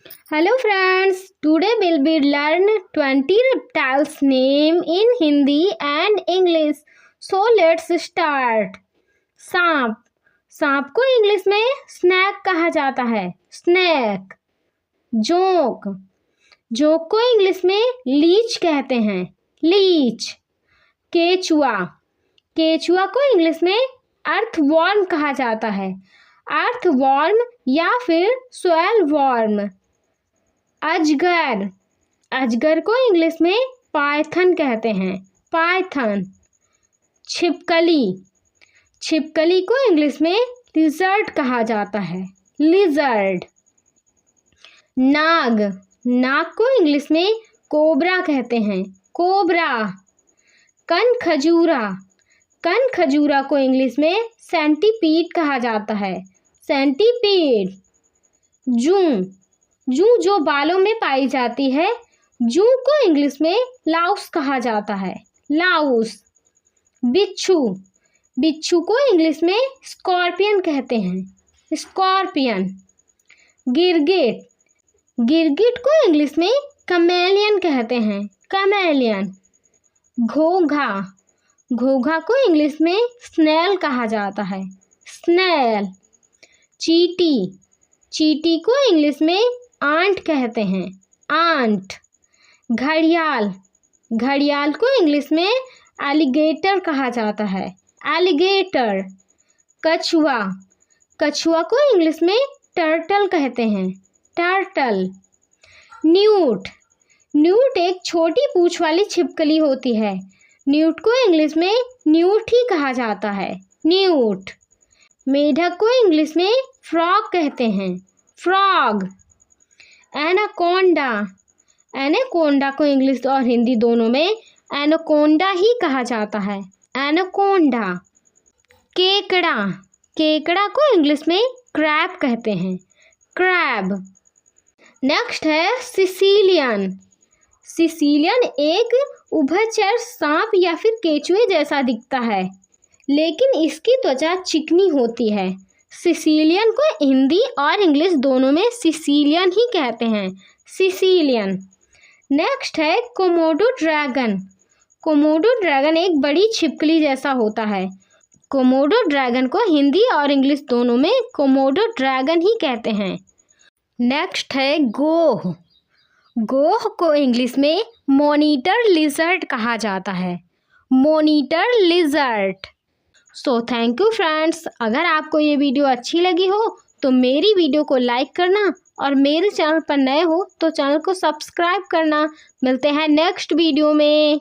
Hello friends, today we'll be learn 20 reptiles name in Hindi and English. So let's start. सांप सांप को English में snack कहा जाता है, स्नैक। जोंक जोंक को इंग्लिश में लीच कहते हैं, लीच। केचुआ केचुआ को इंग्लिश में अर्थवॉर्म कहा जाता है, अर्थवॉर्म या फिर सॉइल वॉर्म। अजगर अजगर को इंग्लिश में पाइथन कहते हैं, पाइथन। छिपकली छिपकली को इंग्लिश में लिजर्ड कहा जाता है, लिजर्ड। नाग नाग को इंग्लिश में कोबरा कहते हैं, कोबरा। कनखजूरा कनखजूरा को इंग्लिश में सेंटीपीड कहा जाता है, सेंटीपीड। जूं जूं जो बालों में पाई जाती है, जूं को इंग्लिश में लाउस कहा जाता है, लाउस। बिच्छू बिच्छू को इंग्लिश में स्कॉर्पियन कहते हैं, स्कॉर्पियन। गिरगिट गिरगिट को इंग्लिश में कमेलियन कहते हैं, कमेलियन। घोंघा घोंघा को इंग्लिश में स्नेल कहा जाता है, स्नेल। चींटी चींटी को इंग्लिश में आंट कहते हैं, आंट। घड़ियाल घड़ियाल को इंग्लिश में एलिगेटर कहा जाता है, एलिगेटर। कछुआ कछुआ को इंग्लिश में टर्टल कहते हैं, टर्टल। न्यूट न्यूट एक छोटी पूंछ वाली छिपकली होती है, न्यूट को इंग्लिश में न्यूट ही कहा जाता है, न्यूट। मेढक को इंग्लिश में फ्रॉग कहते हैं, फ्रॉग। एनाकोंडा एनाकोंडा को इंग्लिश और हिंदी दोनों में एनाकोंडा ही कहा जाता है, एनाकोंडा। केकड़ा केकड़ा को इंग्लिश में क्रैब कहते हैं, क्रैब। नेक्स्ट है सिसिलियन सिसिलियन एक उभयचर सांप या फिर केचुए जैसा दिखता है, लेकिन इसकी त्वचा चिकनी होती है। सिसिलियन को हिंदी और इंग्लिश दोनों में सिसिलियन ही कहते हैं, सिसिलियन। नेक्स्ट है कोमोडो ड्रैगन कोमोडो ड्रैगन एक बड़ी छिपकली जैसा होता है, कोमोडो ड्रैगन को हिंदी और इंग्लिश दोनों में कोमोडो ड्रैगन ही कहते हैं। नेक्स्ट है गोह गोह को इंग्लिश में मॉनिटर लिजर्ड कहा जाता है, monitor lizard. So thank you friends. अगर आपको ये वीडियो अच्छी लगी हो तो मेरी वीडियो को लाइक करना और मेरे चैनल पर नए हो तो चैनल को सब्सक्राइब करना। मिलते हैं नेक्स्ट वीडियो में।